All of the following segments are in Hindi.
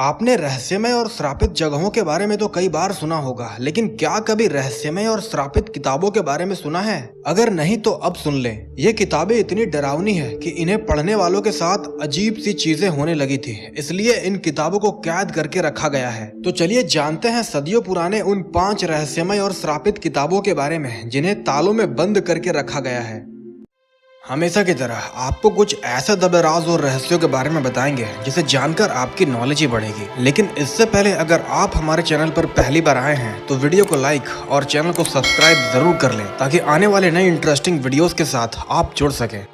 आपने रहस्यमय और श्रापित जगहों के बारे में तो कई बार सुना होगा, लेकिन क्या कभी रहस्यमय और श्रापित किताबों के बारे में सुना है? अगर नहीं तो अब सुन लें। ये किताबें इतनी डरावनी है कि इन्हें पढ़ने वालों के साथ अजीब सी चीजें होने लगी थी, इसलिए इन किताबों को कैद करके रखा गया है। तो चलिए जानते हैं सदियों पुराने उन 5 रहस्यमय और श्रापित किताबों के बारे में जिन्हें तालों में बंद करके रखा गया है। हमेशा की तरह आपको कुछ ऐसे दबे राज और रहस्यों के बारे में बताएंगे जिसे जानकर आपकी नॉलेज ही बढ़ेगी। लेकिन इससे पहले अगर आप हमारे चैनल पर पहली बार आए हैं तो वीडियो को लाइक और चैनल को सब्सक्राइब जरूर कर लें ताकि आने वाले नए इंटरेस्टिंग वीडियोस के साथ आप जुड़ सकें।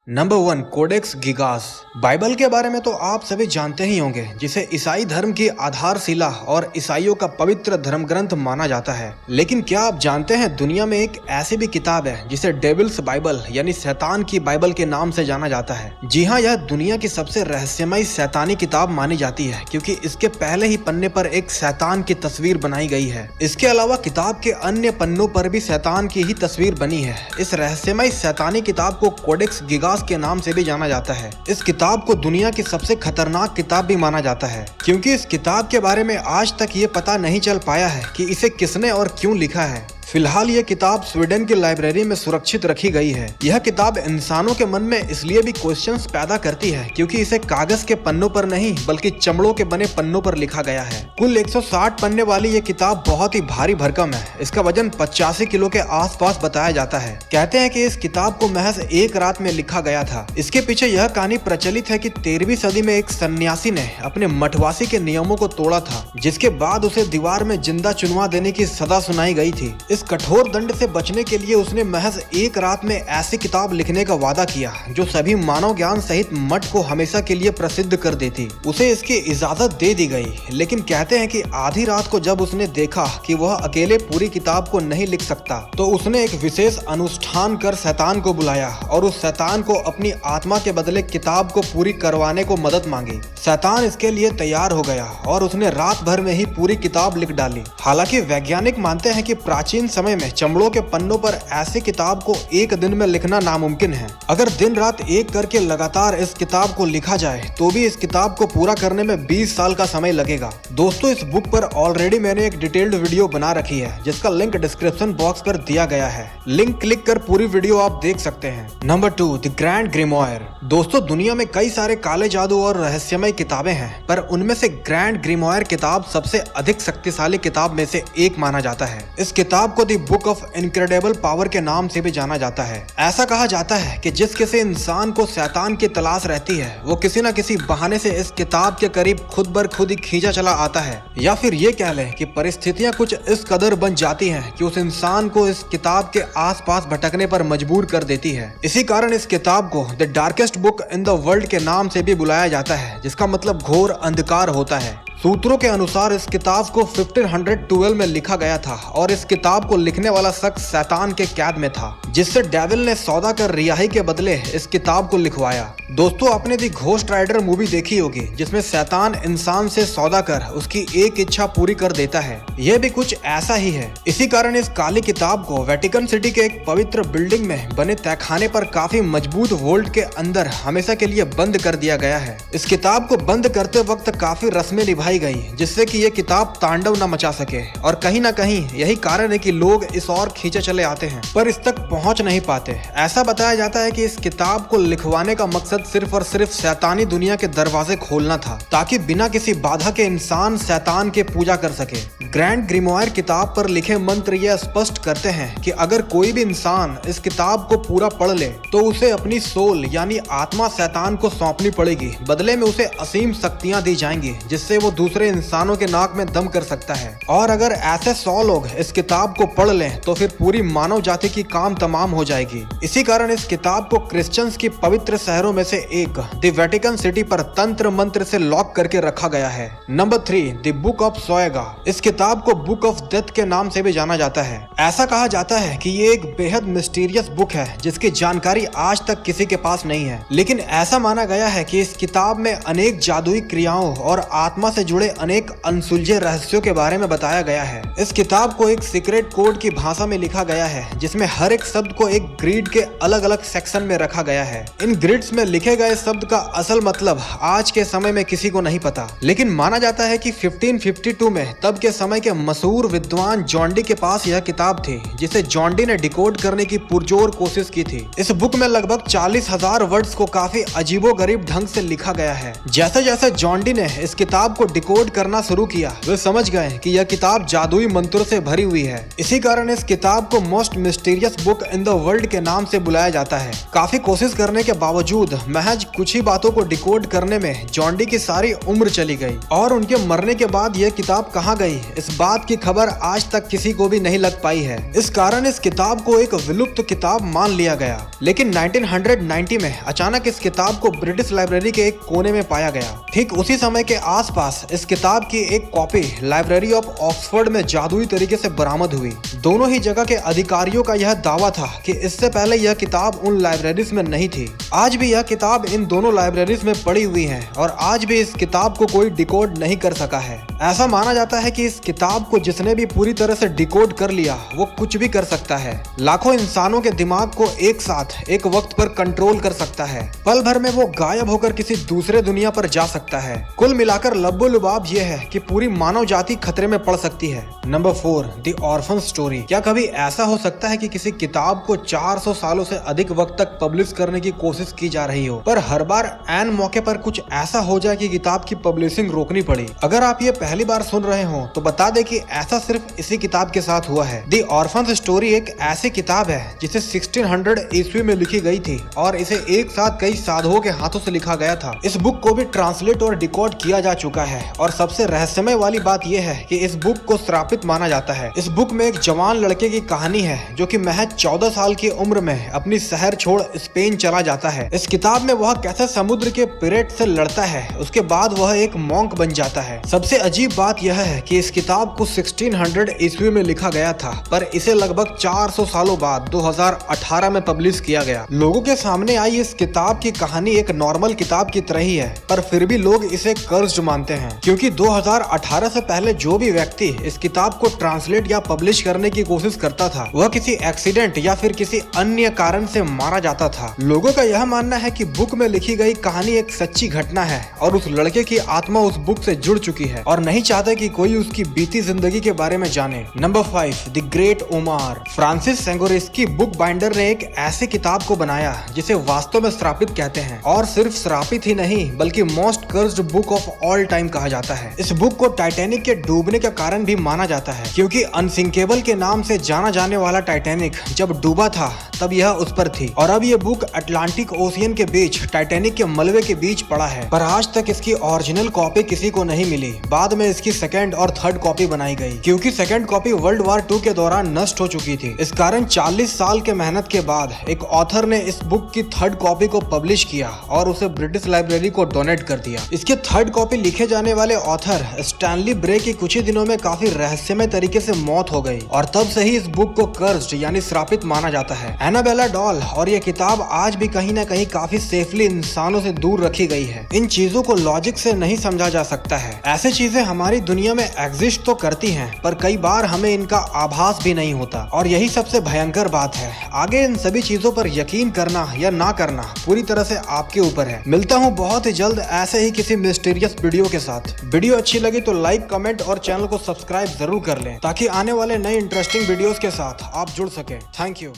Number 1, Codex Gigas. बाइबल के बारे में तो आप सभी जानते ही होंगे, जिसे ईसाई धर्म की आधारशिला और ईसाइयों का पवित्र धर्म ग्रंथ माना जाता है। लेकिन क्या आप जानते हैं दुनिया में एक ऐसी भी किताब है जिसे डेविल्स बाइबल यानी शैतान की बाइबल के नाम से जाना जाता है। जी हाँ, यह दुनिया की सबसे रहस्यमयी शैतानी किताब मानी जाती है क्योंकि इसके पहले ही पन्ने पर एक शैतान की तस्वीर बनाई गई है। इसके अलावा किताब के अन्य पन्नों पर भी शैतान की ही तस्वीर बनी है। इस रहस्यमयी शैतानी किताब को कोडेक्स गिगास के नाम से भी जाना जाता है। इस किताब को दुनिया की सबसे खतरनाक किताब भी माना जाता है क्योंकि इस किताब के बारे में आज तक ये पता नहीं चल पाया है कि इसे किसने और क्यों लिखा है। फिलहाल ये किताब स्वीडन की लाइब्रेरी में सुरक्षित रखी गई है। यह किताब इंसानों के मन में इसलिए भी क्वेश्चंस पैदा करती है क्योंकि इसे कागज के पन्नों पर नहीं बल्कि चमड़ों के बने पन्नों पर लिखा गया है। कुल 160 पन्ने वाली ये किताब बहुत ही भारी भरकम है। इसका वजन 85 किलो के आसपास बताया जाता है। कहते हैं कि इस किताब को महज एक रात में लिखा गया था। इसके पीछे यह कहानी प्रचलित है कि 13वीं सदी में एक सन्यासी ने अपने मठवासी के नियमों को तोड़ा था, जिसके बाद उसे दीवार में जिंदा चुनवा देने की सजा सुनाई गई थी। इस कठोर दंड से बचने के लिए उसने महज एक रात में ऐसी किताब लिखने का वादा किया जो सभी मानव ज्ञान सहित मठ को हमेशा के लिए प्रसिद्ध कर देती। उसे इसकी इजाजत दे दी गई, लेकिन कहते हैं कि आधी रात को जब उसने देखा कि वह अकेले पूरी किताब को नहीं लिख सकता तो उसने एक विशेष अनुष्ठान कर शैतान को बुलाया और उस शैतान को अपनी आत्मा के बदले किताब को पूरी करवाने को मदद मांगी। शैतान इसके लिए तैयार हो गया और उसने रात भर में ही पूरी किताब लिख डाली। हालांकि वैज्ञानिक मानते हैं कि प्राचीन समय में चमड़ों के पन्नों पर ऐसी किताब को एक दिन में लिखना नामुमकिन है। अगर दिन रात एक करके लगातार इस किताब को लिखा जाए तो भी इस किताब को पूरा करने में 20 साल का समय लगेगा। दोस्तों, इस बुक पर ऑलरेडी मैंने एक डिटेल्ड वीडियो बना रखी है जिसका लिंक डिस्क्रिप्शन बॉक्स पर दिया गया है। लिंक क्लिक कर पूरी वीडियो आप देख सकते हैं। Number 2, the grand grimoire. दोस्तों, दुनिया में कई सारे काले जादू और रहस्यमय किताबें हैं, पर उनमें से ग्रैंड ग्रिमोयर किताब सबसे अधिक शक्तिशाली किताब में से एक माना जाता है। इस किताब को the book of incredible power के नाम से भी जाना जाता है। ऐसा कहा जाता है कि जिस किसी इंसान को शैतान की तलाश रहती है वो किसी न किसी बहाने से इस किताब के करीब खुद बर खुद ही खींचा चला आता है, या फिर ये कह लें कि परिस्थितियां कुछ इस कदर बन जाती हैं कि उस इंसान को इस किताब के आसपास भटकने पर मजबूर कर देती है। इसी कारण इस किताब को the darkest book in the world के नाम से भी बुलाया जाता है, जिसका मतलब घोर अंधकार होता है। सूत्रों के अनुसार इस किताब को 1512 में लिखा गया था और इस किताब को लिखने वाला शख्स शैतान के कैद में था, जिससे डेविल ने सौदा कर रिहाई के बदले इस किताब को लिखवाया। दोस्तों, आपने दी घोस्ट राइडर मूवी देखी होगी जिसमें शैतान इंसान से सौदा कर उसकी एक इच्छा पूरी कर देता है। यह भी कुछ ऐसा ही है। इसी कारण इस काली किताब को वेटिकन सिटी के एक पवित्र बिल्डिंग में बने तहखाने पर काफी मजबूत वोल्ट के अंदर हमेशा के लिए बंद कर दिया गया है। इस किताब को बंद करते वक्त काफी रस्में निभाई गई जिससे कि ये किताब तांडव न मचा सके, और कहीं ना कहीं यही कारण है कि लोग इस और खींचे चले आते हैं पर इस तक पहुंच नहीं पाते। ऐसा बताया जाता है कि इस किताब को लिखवाने का मकसद सिर्फ और सिर्फ शैतानी दुनिया के दरवाजे खोलना था ताकि बिना किसी बाधा के इंसान शैतान के पूजा कर सके। ग्रैंड ग्रिमोयर किताब पर लिखे मंत्र यह स्पष्ट करते हैं कि अगर कोई भी इंसान इस किताब को पूरा पढ़ ले तो उसे अपनी सोल यानी आत्मा शैतान को सौंपनी पड़ेगी। बदले में उसे असीम शक्तियां दी जाएंगी जिससे वो दूसरे इंसानों के नाक में दम कर सकता है। और अगर ऐसे 100 लोग इस किताब को पढ़ लें तो फिर पूरी मानव जाति की काम तमाम हो जाएगी। इसी कारण इस किताब को क्रिश्चियंस की पवित्र शहरों में से एक द वेटिकन सिटी पर तंत्र मंत्र से लॉक करके रखा गया है। Number 3, the book of Soyga. इस किताब को बुक ऑफ डेथ के नाम से भी जाना जाता है। ऐसा कहा जाता है कि ये एक बेहद मिस्टीरियस बुक है जिसकी जानकारी आज तक किसी के पास नहीं है, लेकिन ऐसा माना गया है कि इस किताब में अनेक जादुई क्रियाओं और आत्मा से जुड़े अनेक अनसुलझे रहस्यों के बारे में बताया गया है। इस किताब को एक सीक्रेट कोड की भाषा में लिखा गया है जिसमें हर एक शब्द को एक ग्रिड के अलग अलग सेक्शन में रखा गया है। इन ग्रिड्स में लिखे गए शब्द का असल मतलब आज के समय में किसी को नहीं पता, लेकिन माना जाता है कि 1552 में तब के समय के मशहूर विद्वान जॉन डी के पास यह किताब थी, जिसे जॉन डी ने डिकोड करने की पुरजोर कोशिश की थी। इस बुक में लगभग 40,000 वर्ड्स को काफी अजीबोगरीब ढंग से लिखा गया है। जैसे जैसे जॉन डी ने इस किताब को डिकोड करना शुरू किया, वे समझ गए कि यह किताब जादुई मंत्रों से भरी हुई है। इसी कारण इस किताब को most mysterious book in the world के नाम से बुलाया जाता है। काफी कोशिश करने के बावजूद महज कुछ ही बातों को डिकोड करने में जॉन डी की सारी उम्र चली गई और उनके मरने के बाद यह किताब कहाँ गई, इस बात की खबर आज तक किसी को भी नहीं लग पाई है। इस कारण इस किताब को एक विलुप्त किताब मान लिया गया। लेकिन 1990 में अचानक इस किताब को ब्रिटिश लाइब्रेरी के एक कोने में पाया गया। ठीक उसी समय के आसपास इस किताब की एक कॉपी लाइब्रेरी ऑफ ऑक्सफोर्ड में जादुई तरीके से बरामद हुई। दोनों ही जगह के अधिकारियों का यह दावा था कि इससे पहले यह किताब उन लाइब्रेरीज में नहीं थी। आज भी यह किताब इन दोनों लाइब्रेरीज में पड़ी हुई है और आज भी इस किताब को कोई डिकोड नहीं कर सका है। ऐसा माना जाता है कि इस किताब को जिसने भी पूरी तरह से डिकोड कर लिया वो कुछ भी कर सकता है। लाखों इंसानों के दिमाग को एक साथ एक वक्त पर कंट्रोल कर सकता है। पल भर में वो गायब होकर किसी दूसरे दुनिया पर जा सकता है। कुल मिलाकर लब्बो लुबाब ये है कि पूरी मानव जाति खतरे में पड़ सकती है। Number 4, the orphan story. क्या कभी ऐसा हो सकता है कि किसी किताब को 400 सालों से अधिक वक्त तक पब्लिश करने की कोशिश की जा रही हो, पर हर बार ऐन मौके पर कुछ ऐसा हो जाए कि किताब की पब्लिशिंग रोकनी पड़ी? अगर आप ये पहली बार सुन रहे हो तो बता दे कि ऐसा सिर्फ इसी किताब के साथ हुआ है। द ऑर्फन स्टोरी एक ऐसी किताब है जिसे 1600 ईस्वी में लिखी गई थी और इसे एक साथ कई साधुओं के हाथों से लिखा गया था। इस बुक को भी ट्रांसलेट और डिकोड किया जा चुका है और सबसे रहस्यमय वाली बात यह है कि इस बुक को श्रापित माना जाता है। इस बुक में एक जवान लड़के की कहानी है जो कि महज 14 साल की उम्र में अपनी शहर छोड़ स्पेन चला जाता है। इस किताब में वह कैसे समुद्र के पिरेट से लड़ता है, उसके बाद वह एक मॉन्क बन जाता है। सबसे अजीब बात यह है कि इस किताब को 1600 ईस्वी में लिखा गया था, पर इसे लगभग 400 सालों बाद 2018 में पब्लिश किया गया। लोगों के सामने आई इस किताब की कहानी एक नॉर्मल किताब की तरह ही है, पर फिर भी लोग इसे कर्स्ड मानते हैं, क्योंकि 2018 से पहले जो भी व्यक्ति इस किताब को ट्रांसलेट या पब्लिश करने की कोशिश करता था वह किसी एक्सीडेंट या फिर किसी अन्य कारण से मारा जाता था। लोगों का यह मानना है कि बुक में लिखी गई कहानी एक सच्ची घटना है और उस लड़के की आत्मा उस बुक से जुड़ चुकी है और नहीं चाहते कि कोई उसकी बीती जिंदगी के बारे में जाने। Number 5, the great Omar. Francis Sangorski book binder ने एक ऐसी किताब को बनाया जिसे वास्तव में श्रापित कहते हैं, और सिर्फ श्रापित ही नहीं बल्कि most cursed book of all time कहा जाता है। इस बुक को टाइटैनिक के डूबने का कारण भी माना जाता है, क्योंकि अनसिंकेबल के नाम से जाना जाने वाला टाइटैनिक जब डूबा था तब यह उस पर थी, और अब यह बुक अटलांटिक ओशियन के बीच टाइटैनिक के मलबे के बीच पड़ा है। पर आज तक इसकी ओरिजिनल कॉपी किसी को नहीं मिली। बाद में इसकी सेकंड और थर्ड कॉपी बनाई गई, क्योंकि सेकंड कॉपी वर्ल्ड वॉर 2 के दौरान नष्ट हो चुकी थी। इस कारण 40 साल के मेहनत के बाद एक ऑथर ने इस बुक की थर्ड कॉपी को पब्लिश किया और उसे ब्रिटिश लाइब्रेरी को डोनेट कर दिया। इसके थर्ड कॉपी लिखे जाने वाले ऑथर स्टैनली ब्रे की कुछ ही दिनों में काफी रहस्यमय तरीके से मौत हो गई और तब से ही इस बुक को कर्स्ड यानी श्रापित माना जाता है। एनाबेला डॉल और ये किताब आज भी कहीं न कहीं काफी सेफली इंसानों से दूर रखी गई है। इन चीजों को लॉजिक से नहीं समझा जा सकता है। ऐसी चीजें हमारी दुनिया में एग्जिस्ट तो करती हैं, पर कई बार हमें इनका आभास भी नहीं होता, और यही सबसे भयंकर बात है। आगे इन सभी चीजों पर यकीन करना या ना करना पूरी तरह से आपके ऊपर है। मिलता हूँ बहुत ही जल्द ऐसे ही किसी मिस्टीरियस वीडियो के साथ। वीडियो अच्छी लगी तो लाइक, कमेंट और चैनल को सब्सक्राइब जरूर कर लें, ताकि आने वाले नए इंटरेस्टिंग वीडियोस के साथ आप जुड़ सकें। Thank you.